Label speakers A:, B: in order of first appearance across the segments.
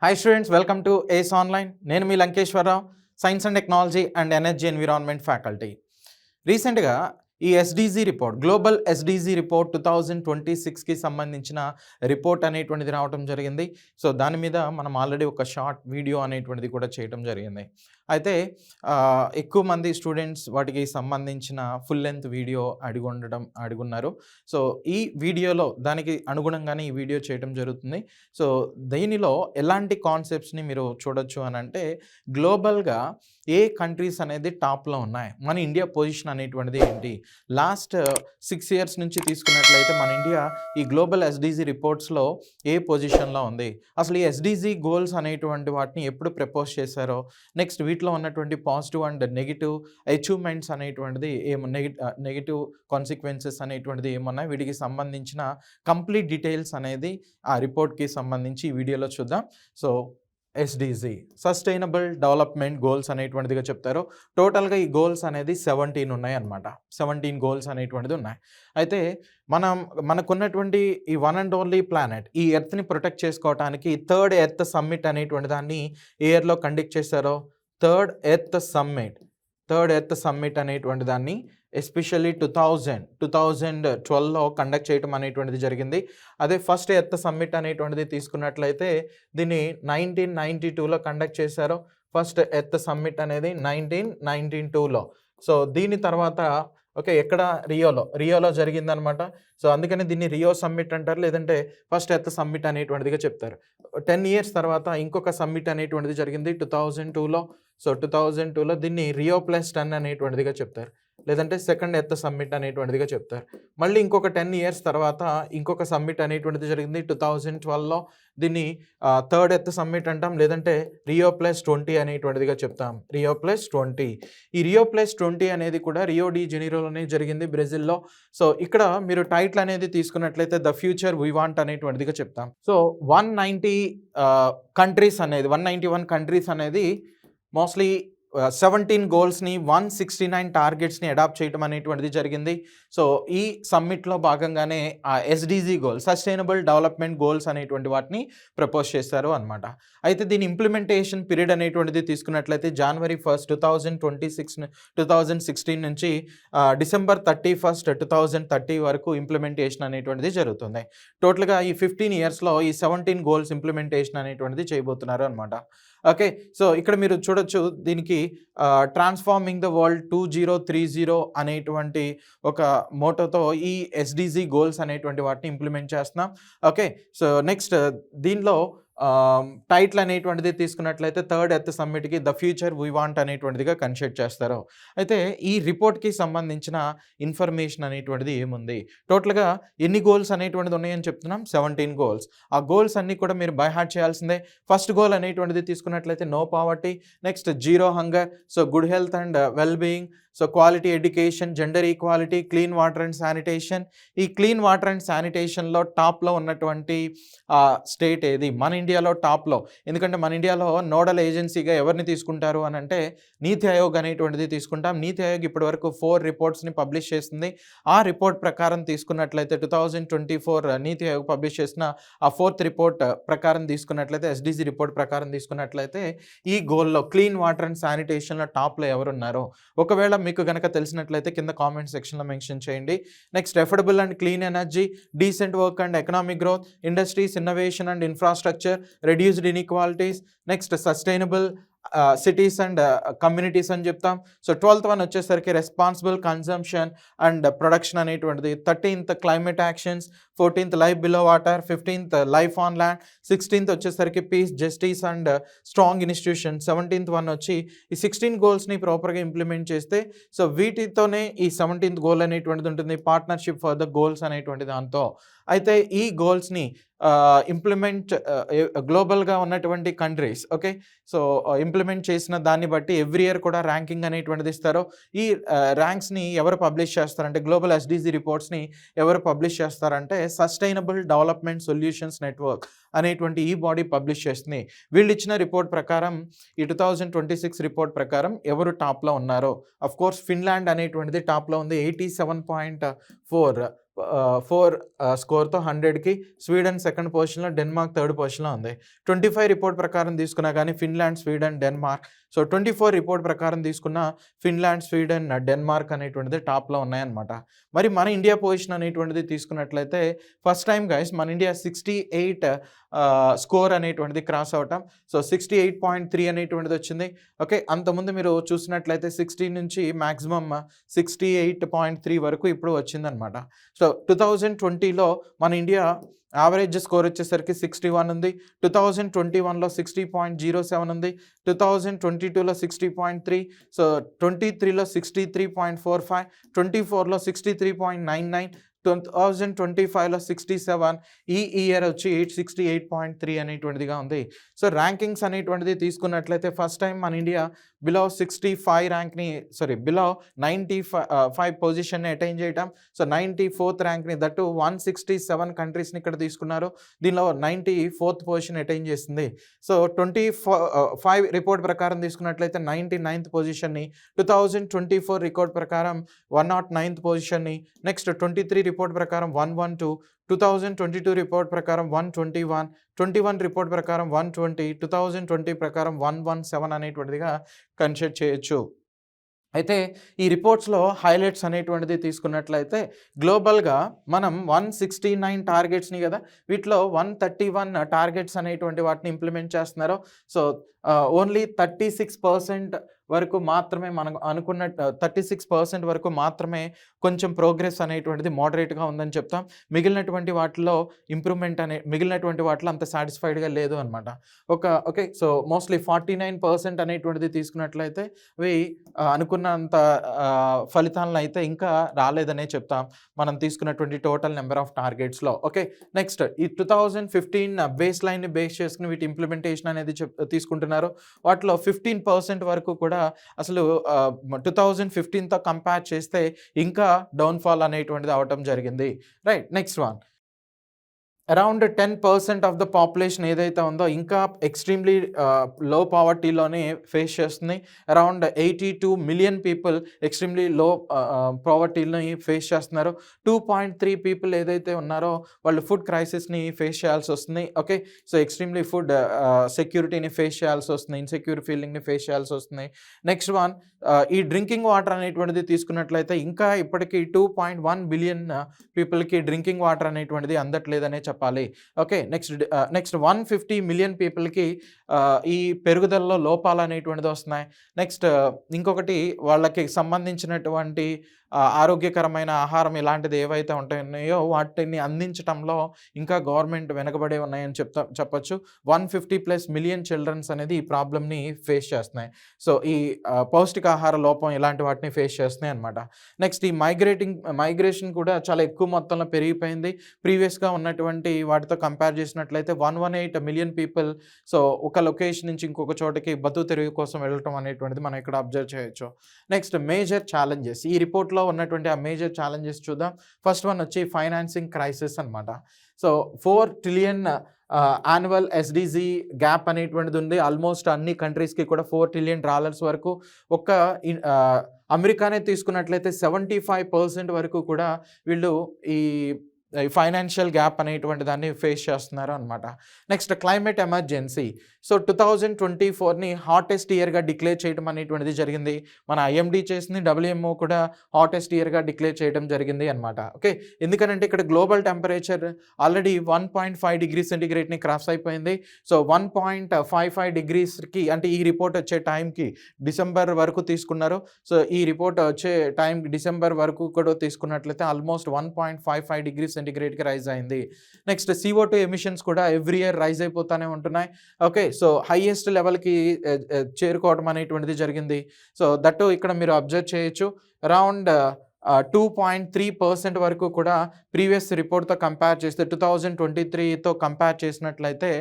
A: Hi students, welcome to ACE Online. నేను మీ Lankeswara Rao, science and technology and energy environment faculty. రీసెంట్గా ఈ SDG report, global SDG report 2026కి సంబంధించిన రిపోర్ట్ అనేటువంటిది రావడం జరిగింది. సో దాని మీద మనం ఆల్రెడీ ఒక షార్ట్ వీడియో అనేటువంటిది కూడా చేయడం జరిగింది. అయితే ఎక్కువ మంది స్టూడెంట్స్ వాటికి సంబంధించిన ఫుల్ లెంత్ వీడియో అడుగున్నారు. సో ఈ వీడియోలో దానికి అనుగుణంగానే ఈ వీడియో చేయడం జరుగుతుంది. సో దీనిలో ఎలాంటి కాన్సెప్ట్స్ని మీరు చూడొచ్చు అని అంటే, గ్లోబల్గా ఏ కంట్రీస్ అనేది టాప్లో ఉన్నాయి, మన ఇండియా పొజిషన్ అనేటువంటిది ఏంటి, లాస్ట్ 6 years నుంచి తీసుకున్నట్లయితే మన ఇండియా ఈ గ్లోబల్ ఎస్డిజి రిపోర్ట్స్లో ఏ పొజిషన్లో ఉంది, అసలు ఈ ఎస్డిజి గోల్స్ అనేటువంటి వాటిని ఎప్పుడు ప్రపోజ్ చేశారో, నెక్స్ట్ వీటిలో ఉన్నటువంటి పాజిటివ్ అండ్ నెగిటివ్ అచీవ్మెంట్స్ అనేటువంటిది నెగిటివ్ కాన్సిక్వెన్సెస్ అనేటువంటిది ఏమన్నా, వీటికి సంబంధించిన కంప్లీట్ డీటెయిల్స్ అనేది ఆ రిపోర్ట్కి సంబంధించి ఈ వీడియోలో చూద్దాం. So SDG sustainable development goals అనేటువంటిదిగా చెప్తారు. టోటల్గా ఈ గోల్స్ అనేది 17 ఉన్నాయి అన్నమాట. 17 గోల్స్ అనేటువంటిది ఉన్నాయి. అయితే మనకున్నటువంటి ఈ వన్ అండ్ ఓన్లీ ప్లానెట్, ఈ ఎర్త్ని ప్రొటెక్ట్ చేసుకోవడానికి థర్డ్ ఎర్త్ సమ్మిట్ అనేటువంటి దాన్ని ఏ ఇయర్లో కండక్ట్ చేశారో, థర్డ్ ఎర్త్ సమ్మిట్ అనేటువంటి దాన్ని ఎస్పెషల్లీ 2012లో కండక్ట్ చేయటం అనేటువంటిది జరిగింది. అదే ఫస్ట్ ఎర్త్ సమ్మిట్ అనేటువంటిది తీసుకున్నట్లయితే దీన్ని 1992లో కండక్ట్ చేశారు. ఫస్ట్ ఎర్త్ సమ్మిట్ అనేది 1992లో. సో దీని తర్వాత ఎక్కడ రియోలో జరిగిందనమాట. సో అందుకని దీన్ని రియో సమ్మిట్ అంటారు, లేదంటే ఫస్ట్ ఎర్త్ సమ్మిట్ అనేటువంటిదిగా చెప్తారు. 10 years తర్వాత ఇంకొక సమ్మిట్ అనేటువంటిది జరిగింది 2002లో. సో 2002లో దీన్ని రియో +10 అనేటువంటిదిగా చెప్తారు, లేదంటే సెకండ్ ఎర్త్ సమ్మిట్ అనేటువంటిదిగా చెప్తారు. మళ్ళీ ఇంకొక 10 years తర్వాత ఇంకొక సమ్మిట్ అనేటువంటిది జరిగింది 2012లో. దీన్ని థర్డ్ ఎర్త్ సమ్మిట్ అంటాం, లేదంటే రియో +20 అనేటువంటిదిగా చెప్తాం, రియో +20. ఈ రియో +20 అనేది కూడా రియో డి జెనీరోలోనే జరిగింది, బ్రెజిల్లో. సో ఇక్కడ మీరు టైటిల్ అనేది తీసుకున్నట్లయితే ద ఫ్యూచర్ వీ వాంట్ అనేటువంటిదిగా చెప్తాం. సో 191 కంట్రీస్ అనేది మోస్ట్లీ 17 గోల్స్ని 169 టార్గెట్స్ని అడాప్ట్ చేయడం అనేటువంటిది జరిగింది. సో ఈ సమ్మిట్లో భాగంగానే ఆ SDG goal, sustainable development goals అనేటువంటి వాటిని ప్రపోజ్ చేశారు అనమాట. అయితే దీని ఇంప్లిమెంటేషన్ పీరియడ్ అనేటువంటిది తీసుకున్నట్లయితే January 1st, 2016 నుంచి December 31st, 2030 వరకు ఇంప్లిమెంటేషన్ అనేటువంటిది జరుగుతుంది. టోటల్గా ఈ 15 yearsలో ఈ 17 గోల్స్ ఇంప్లిమెంటేషన్ అనేటువంటిది చేయబోతున్నారు అనమాట. సో ఇక్కడ మీరు చూడొచ్చు, దీనికి ట్రాన్స్ఫార్మింగ్ ద వరల్డ్ 2030 అనేటువంటి ఒక మోటోతో ఈ ఎస్డిజి గోల్స్ అనేటువంటి వాటిని ఇంప్లిమెంట్ చేస్తున్నాం. సో నెక్స్ట్ దీనిలో టైటిల్ అనేటువంటిది తీసుకున్నట్లయితే థర్డ్ ఎర్త్ సమ్మిట్కి ద ఫ్యూచర్ వీ వాంట్ అనేటువంటిదిగా కన్సిడర్ చేస్తారు. అయితే ఈ రిపోర్ట్కి సంబంధించిన ఇన్ఫర్మేషన్ అనేటువంటిది ఏముంది, టోటల్గా ఎన్ని గోల్స్ అనేటువంటిది ఉన్నాయని చెప్తున్నాం, 17 గోల్స్. ఆ గోల్స్ అన్నీ కూడా మీరు బై హార్ట్ చేయాల్సిందే. ఫస్ట్ గోల్ అనేటువంటిది తీసుకున్నట్లయితే no poverty, next zero hunger, so good health and well being, so quality education, gender equality, clean water and sanitation. ఈ క్లీన్ వాటర్ అండ్ శానిటేషన్లో టాప్లో ఉన్నటువంటి స్టేట్ ఏది, మన ఇండియాలో టాప్లో. ఎందుకంటే మన ఇండియాలో నోడల్ ఏజెన్సీగా ఎవరిని తీసుకుంటారు అని అంటే నీతి ఆయోగ్ అనేటువంటిది తీసుకుంటాం. నీతి ఆయోగ్ ఇప్పటివరకు 4 రిపోర్ట్స్ని పబ్లిష్ చేస్తుంది. ఆ రిపోర్ట్ ప్రకారం తీసుకున్నట్లయితే 2024 నీతి ఆయోగ్ పబ్లిష్ చేసిన ఆ 4th రిపోర్ట్ ప్రకారం తీసుకున్నట్లయితే, ఎస్డిజి రిపోర్ట్ ప్రకారం తీసుకున్నట్లయితే ఈ గోల్లో క్లీన్ వాటర్ అండ్ శానిటేషన్లో టాప్లో ఎవరున్నారో ఒకవేళ మీకు కనుక తెలిసినట్లయితే కింద కామెంట్ సెక్షన్లో మెన్షన్ చేయండి. Next affordable and clean energy, decent work and economic growth, industries, innovation and infrastructure, reduced inequalities, next sustainable cities and communities అని చెప్తాం. సో 12th వన్ వచ్చేసరికి రెస్పాన్సిబుల్ కన్జంప్షన్ అండ్ ప్రొడక్షన్ అనేటువంటిది, 13th climate actions, 14th life below water, 15th life on land, 16th వచ్చేసరికి peace, justice and strong institution, 17th one వచ్చి ఈ 16 గోల్స్ని ప్రాపర్గా implement చేస్తే, so వీటితోనే ఈ 17th గోల్ అనేటువంటిది ఉంటుంది, పార్ట్నర్షిప్ ఫర్ ద గోల్స్ అనేటువంటి దాంతో. అయితే ఈ గోల్స్ని ఇంప్లిమెంట్ గ్లోబల్గా ఉన్నటువంటి కంట్రీస్ సో ఇంప్లిమెంట్ చేసిన దాన్ని బట్టి ఎవ్రీ ఇయర్ కూడా ర్యాంకింగ్ అనేటువంటిది ఇస్తారు. ఈ ర్యాంక్స్ని ఎవరు పబ్లిష్ చేస్తారంటే, గ్లోబల్ ఎస్డిజి రిపోర్ట్స్ని ఎవరు పబ్లిష్ చేస్తారంటే సస్టైనబుల్ డెవలప్మెంట్ సొల్యూషన్స్ నెట్వర్క్ అనేటువంటి ఈ బాడీ పబ్లిష్ చేస్తుంది. వీళ్ళు ఇచ్చిన రిపోర్ట్ ప్రకారం ఈ 2026 రిపోర్ట్ ప్రకారం ఎవరు టాప్లో ఉన్నారో, అఫ్ కోర్స్ ఫిన్లాండ్ అనేటువంటిది టాప్లో ఉంది, 87.4. 4 స్కోర్‌తో 100కి. స్వీడన్ సెకండ్ పొజిషన్‌లో, డెన్మార్క్ థర్డ్ పొజిషన్‌లో ఉంది. 25 రిపోర్ట్ ప్రకారం తీసుకున్నా గానీ Finland, Sweden, Denmark. So 24 report ప్రకారం తీసుకున్న ఫిన్లాండ్, స్వీడన్, డెన్మార్క్ అనేటువంటిది టాప్‌లో ఉన్నాయన్నమాట. మరి మన ఇండియా పొజిషన్ అనేటువంటిది తీసుకున్నట్లయితే ఫస్ట్ టైమ్ గైస్ మన ఇండియా 68 స్కోర్ అనేటువంటిది క్రాస్ అవ్వటం. సో 68.3 అనేటువంటిది వచ్చింది. ఓకే. అంతకుముందు మీరు చూసినట్లయితే 60 నుంచి మాక్సిమం 68.3 వరకు ఇప్పుడు వచ్చిందనమాట. సో 2020లో మన ఇండియా యావరేజ్ స్కోర్ వచ్చేసరికి 61 ఉంది. 2021లో 60.07 ఉంది. 2022లో 60.3. సో 23లో 63.45, 24లో 63.99, 2025లో 67. ఈ ఇయర్ వచ్చి 68.3 అనేటువంటిదిగా ఉంది. సో ర్యాంకింగ్స్ అనేటువంటిది తీసుకున్నట్లయితే ఫస్ట్ టైం మన ఇండియా బిలో 65 ర్యాంక్‌ని బిలో 95 పొజిషన్‌ని అటైన్ చేయటం. సో 94th ర్యాంక్‌ని దట్టు 167 కంట్రీస్‌ని ఇక్కడ తీసుకున్నారు. దీనిలో 94th పొజిషన్ అటైన్ చేసింది. సో 5 రిపోర్ట్ ప్రకారం తీసుకున్నట్లయితే 99th పొజిషన్‌ని, 2024 రికార్డ్ ప్రకారం 109th పొజిషన్‌ని, నెక్స్ట్ 23 రిపోర్ట్ ప్రకారం 112, 2022 రిపోర్ట్ ప్రకారం 121, 21 రిపోర్ట్ ప్రకారం 120, 2020 ప్రకారం 117 అనేటువంటిదిగా కన్సిడర్ చేయొచ్చు. అయితే ఈ రిపోర్ట్స్‌లో హైలైట్స్ అనేటువంటిది తీసుకున్నట్లయితే గ్లోబల్‌గా మనం 169 టార్గెట్స్‌ని కదా! వీటిలో 131 టార్గెట్స్ అనేటువంటి వాటిని ఇంప్లిమెంట్ చేస్తున్నారు. సో ఓన్లీ 36% వరకు మాత్రమే మనం అనుకున్న 36% వరకు మాత్రమే కొంచెం ప్రోగ్రెస్ అనేటువంటిది మోడరేట్‌గా ఉందని చెప్తాం. మిగిలినటువంటి వాటిలో మిగిలినటువంటి వాటిలో అంత సాటిస్ఫైడ్‌గా లేదు అనమాట. ఓకే. సో మోస్ట్‌లీ 49% అనేటువంటిది తీసుకున్నట్లయితే అవి అనుకున్నంత ఫలితాలనైతే ఇంకా రాలేదనే చెప్తాం. మనం తీసుకున్నటువంటి టోటల్ నెంబర్ ఆఫ్ టార్గెట్స్‌లో. ఓకే. నెక్స్ట్ ఈ 2015 బేస్ లైన్‌ని బేస్ చేసుకొని వీటి ఇంప్లిమెంటేషన్ అనేది తీసుకుంటున్నారు. వాటిలో 15% వరకు కూడా అసలు 2015తో కంపేర్ చేస్తే ఇంకా డౌన్‌ఫాల్ అనేటువంటిది అవ్వటం జరిగింది. Right. Next one. Around 10% of the population ఏదైతే ఉందో ఇంకా ఎక్స్‌ట్రీమ్‌లీ లో పావర్టీలోనే ఫేస్ చేస్తుంది. Around 82 million people extremely low పావర్టీని ఫేస్ చేస్తున్నారు. 2.3 పీపుల్ ఏదైతే ఉన్నారో వాళ్ళు ఫుడ్ క్రైసిస్‌ని ఫేస్ చేయాల్సొస్తుంది. ఓకే. సో ఎక్స్‌ట్రీమ్‌లీ ఫుడ్ సెక్యూరిటీని ఫేస్ చేయాల్సొస్తుంది. ఇన్‌సెక్యూర్ ఫీలింగ్‌ని ఫేస్ చేయాల్సొస్తుంది. నెక్స్ట్ వన్, ఈ డ్రింకింగ్ వాటర్ అనేటువంటిది తీసుకున్నట్లయితే ఇంకా ఇప్పటికి 2.1 బిలియన్ పీపుల్‌కి డ్రింకింగ్ వాటర్ అనేటువంటిది అందట్లేదనే చెప్పాలి. ఓకే. నెక్స్ట్ 150 మిలియన్ పీపుల్‌కి ఈ పెరుగుదలలో లోపాలు అనేటువంటిది వస్తున్నాయి. నెక్స్ట్ ఇంకొకటి వాళ్ళకి సంబంధించినటువంటి ఆరోగ్యకరమైన ఆహారం ఇలాంటిది ఏవైతే ఉన్నాయో వాటిని అందించటంలో ఇంకా గవర్నమెంట్ వెనకబడే ఉన్నాయని చెప్పొచ్చు. 150+ మిలియన్ చిల్డ్రన్స్ అనేది ఈ ప్రాబ్లమ్‌ని ఫేస్ చేస్తున్నాయి. సో ఈ పౌష్టికాహార లోపం ఇలాంటి వాటిని ఫేస్ చేస్తున్నాయి అనమాట. నెక్స్ట్ ఈ మైగ్రేషన్ కూడా చాలా ఎక్కువ మొత్తంలో పెరిగిపోయింది. ప్రీవియస్‌గా ఉన్నటువంటి వాటితో కంపేర్ చేసినట్లయితే 118 మిలియన్ పీపుల్ సో ఒక లొకేషన్ నుంచి ఇంకొక చోటకి బతుకు తెరువు కోసం వెళ్ళటం అనేటువంటిది మనం ఇక్కడ అబ్జర్వ్ చేయొచ్చు. Next major challenges. ఈ రిపోర్ట్‌లో ఉన్నటువంటి ఆ మేజర్ ఛాలెంజెస్ చూద్దాం. ఫస్ట్ వన్ వచ్చి ఫైనాన్సింగ్ క్రైసిస్ అనమాట. So 4 trillion annual SDG gap అనేటువంటిది ఉంది. ఆల్మోస్ట్ అన్ని కంట్రీస్‌కి కూడా $4 ట్రిలియన్ వరకు. అమెరికానే తీసుకున్నట్లయితే 75% వరకు కూడా వీళ్ళు ఈ ఫైనాన్షియల్ గ్యాప్ అనేటువంటి దాన్ని ఫేస్ చేస్తున్నారు అనమాట. Next climate emergency. సో 2024ని హాటెస్ట్ ఇయర్‌గా డిక్లేర్ చేయడం అనేటువంటిది జరిగింది. మన ఐఎండీ చేసింది, WMO కూడా హాటెస్ట్ ఇయర్‌గా డిక్లేర్ చేయడం జరిగింది అనమాట. ఓకే. ఎందుకనంటే ఇక్కడ గ్లోబల్ టెంపరేచర్ ఆల్రెడీ 1.5 డిగ్రీ సెంటిగ్రేడ్‌ని క్రాస్ అయిపోయింది. సో 1.55 డిగ్రీస్‌కి అంటే ఈ రిపోర్ట్ వచ్చే టైంకి డిసెంబర్ వరకు తీసుకున్నారు. సో ఈ రిపోర్ట్ వచ్చే టైంకి డిసెంబర్ వరకు కూడా తీసుకున్నట్లయితే ఆల్మోస్ట్ 1.55 డిగ్రీ సెంటిగ్రేడ్‌కి రైజ్ అయింది. నెక్స్ట్ CO2 ఎమిషన్స్ కూడా ఎవ్రీ ఇయర్ రైజ్ అయిపోతూనే ఉంటున్నాయి. ఓకే. సో హైయెస్ట్ లెవెల్‌కి చేరుకోవడం అనేటువంటిది జరిగింది. సో దట్టు ఇక్కడ మీరు అబ్జర్వ్ చేయొచ్చు. అరౌండ్ 2.3% వరకు కూడా ప్రీవియస్ రిపోర్ట్‌తో కంపేర్ చేస్తే 2023తో కంపేర్ చేసినట్లయితే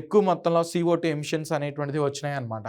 A: ఎక్కువ మొత్తంలో CO2 ఎమిషన్స్ అనేటువంటిది వచ్చినాయన్నమాట.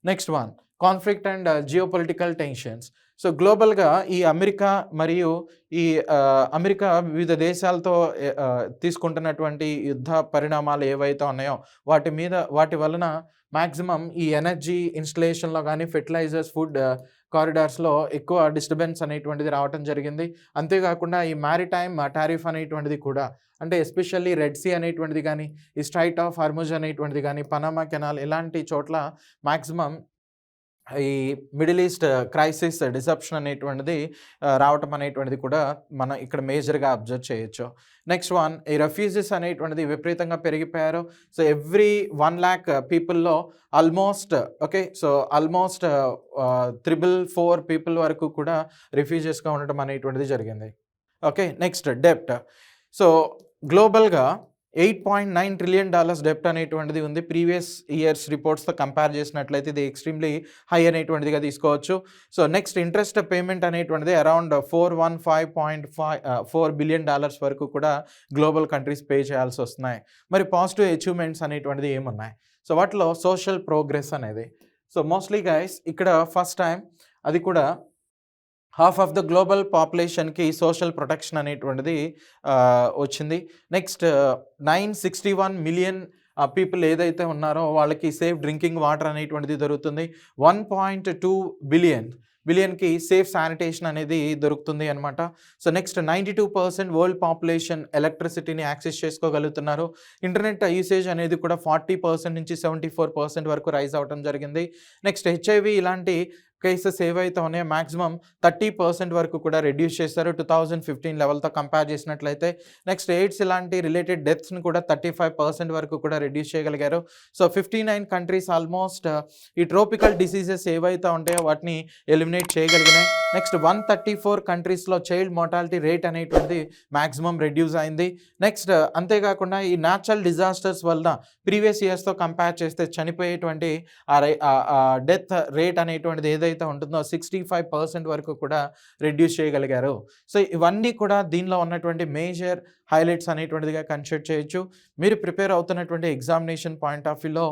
A: Next one, conflict and geopolitical tensions. So గ్లోబల్‌గా ఈ అమెరికా మరియు ఈ అమెరికా వివిధ దేశాలతో తీసుకుంటున్నటువంటి యుద్ధ పరిణామాలు ఏవైతే ఉన్నాయో వాటి వలన మాక్సిమం ఈ ఎనర్జీ ఇన్‌స్టలేషన్‌లో గానీ, ఫెర్టిలైజర్స్, ఫుడ్ కారిడార్స్‌లో ఎక్కువ డిస్టర్బెన్స్ అనేటువంటిది రావటం జరిగింది. అంతేగాకుండా ఈ మారిటైమ్ టారిఫ్ అనేటువంటిది కూడా అంటే ఎస్పెషల్లీ రెడ్ సీ అనేటువంటిది గానీ, ఈ స్ట్రైట్ ఆఫ్ హార్ముజ్ అనేటువంటిది గానీ, పనామా కెనాల్ ఇలాంటి చోట్ల మాక్సిమం ఈ మిడిల్ ఈస్ట్ క్రైసిస్ డిసెప్షన్ అనేటువంటిది రావటం అనేటువంటిది కూడా మనం ఇక్కడ మేజర్‌గా అబ్జర్వ్ చేయొచ్చు. నెక్స్ట్ వన్ ఈ రెఫ్యూజీస్ అనేటువంటిది విపరీతంగా పెరిగిపోయారు. సో ఎవ్రీ 1,00,000 పీపుల్‌లో almost okay. So almost 444 people వరకు కూడా రిఫ్యూజీస్‌గా ఉండటం అనేటువంటిది జరిగింది. ఓకే. నెక్స్ట్ డెబ్ట్. సో గ్లోబల్‌గా $8.9 ట్రిలియన్ డెబ్ట్ అనేటువంటిది ఉంది. ప్రీవియస్ ఇయర్స్ రిపోర్ట్స్‌తో కంపేర్ చేసినట్లయితే ఇది ఎక్స్‌ట్రీమ్‌లీ హై అనేటువంటిదిగా తీసుకోవచ్చు. సో నెక్స్ట్ ఇంట్రెస్ట్ పేమెంట్ అనేటువంటిది అరౌండ్ $415.4 బిలియన్ వరకు కూడా గ్లోబల్ కంట్రీస్ పే చేయాల్సొస్తున్నాయి. మరి పాజిటివ్ అచీవ్‌మెంట్స్ అనేటువంటిది ఏమున్నాయి? సో వాటిలో సోషల్ ప్రోగ్రెస్ అనేది. సో మోస్ట్‌లీ గైస్ ఇక్కడ ఫస్ట్ టైమ్ అది కూడా హాఫ్ ఆఫ్ ద గ్లోబల్ పాపులేషన్‌కి సోషల్ ప్రొటెక్షన్ అనేటువంటిది వచ్చింది. నెక్స్ట్ 961 మిలియన్ పీపుల్ ఏదైతే ఉన్నారో వాళ్ళకి సేఫ్ డ్రింకింగ్ వాటర్ అనేటువంటిది దొరుకుతుంది. 1.2 బిలియన్‌కి సేఫ్ శానిటేషన్ అనేది దొరుకుతుంది అనమాట. సో నెక్స్ట్ 92% వరల్డ్ పాపులేషన్ ఎలక్ట్రిసిటీని యాక్సెస్ చేసుకోగలుగుతున్నారు. ఇంటర్నెట్ యూసేజ్ అనేది కూడా 40% నుంచి 74% వరకు రైజ్ అవ్వటం జరిగింది. నెక్స్ట్ హెచ్ఐవి ఇలాంటి కేసెస్ ఏవైతే ఉన్నాయో మాక్సిమం 30% వరకు కూడా రెడ్యూస్ చేశారు 2015 లెవెల్‌తో కంపేర్ చేసినట్లయితే. నెక్స్ట్ ఎయిడ్స్ ఇలాంటి రిలేటెడ్ డెత్స్‌ని కూడా 35% వరకు కూడా రెడ్యూస్ చేయగలిగారు. సో 59 కంట్రీస్ ఆల్మోస్ట్ ఈ ట్రోపికల్ డిసీజెస్ ఏవైతే ఉంటాయో వాటిని ఎలిమినేట్ చేయగలిగినాయి. నెక్స్ట్ 134 కంట్రీస్‌లో చైల్డ్ మోర్టాలిటీ రేట్ అనేటువంటిది మాక్సిమం రెడ్యూస్ అయింది. నెక్స్ట్ అంతేకాకుండా ఈ న్యాచురల్ డిజాస్టర్స్ వలన ప్రీవియస్ ఇయర్స్‌తో కంపేర్ చేస్తే చనిపోయేటువంటి డెత్ రేట్ అనేటువంటిది ఏదైతే ఉంటుందో 65% వరకు కూడా రెడ్యూస్ చేయగలిగారు. సో ఇవన్నీ కూడా దీనిలో ఉన్నటువంటి మేజర్ హైలైట్స్ అనేటువంటిదిగా కన్సిడర్ చేయొచ్చు. మీరు ప్రిపేర్ అవుతున్నటువంటి ఎగ్జామినేషన్ పాయింట్ ఆఫ్ వ్యూలో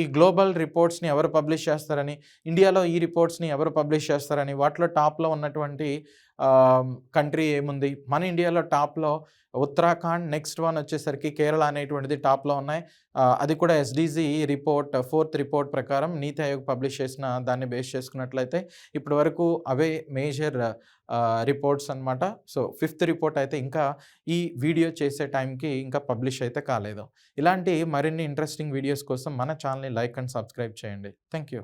A: ఈ గ్లోబల్ రిపోర్ట్స్‌ని ఎవరు పబ్లిష్ చేస్తారని, ఇండియాలో ఈ రిపోర్ట్స్‌ని ఎవరు పబ్లిష్ చేస్తారని, వాటిలో టాప్‌లో ఉన్నటువంటి కంట్రీ ఏముంది? మన ఇండియాలో టాప్‌లో ఉత్తరాఖండ్, నెక్స్ట్ వన్ వచ్చేసరికి కేరళ అనేటువంటిది టాప్‌లో ఉన్నాయి. అది కూడా ఎస్‌డిజి రిపోర్ట్ 4th రిపోర్ట్ ప్రకారం నీతి ఆయోగ్ పబ్లిష్ చేసిన దాన్ని బేస్ చేసుకున్నట్లయితే ఇప్పటి వరకు అవే మేజర్ రిపోర్ట్స్ అనమాట. సో 5th రిపోర్ట్ అయితే ఇంకా ఈ వీడియో చేసే టైంకి ఇంకా పబ్లిష్ అయితే కాలేదు. ఇలాంటి మరిన్ని ఇంట్రెస్టింగ్ వీడియోస్ కోసం మన ఛానల్‌ని లైక్ అండ్ సబ్స్క్రైబ్ చేయండి. Thank you.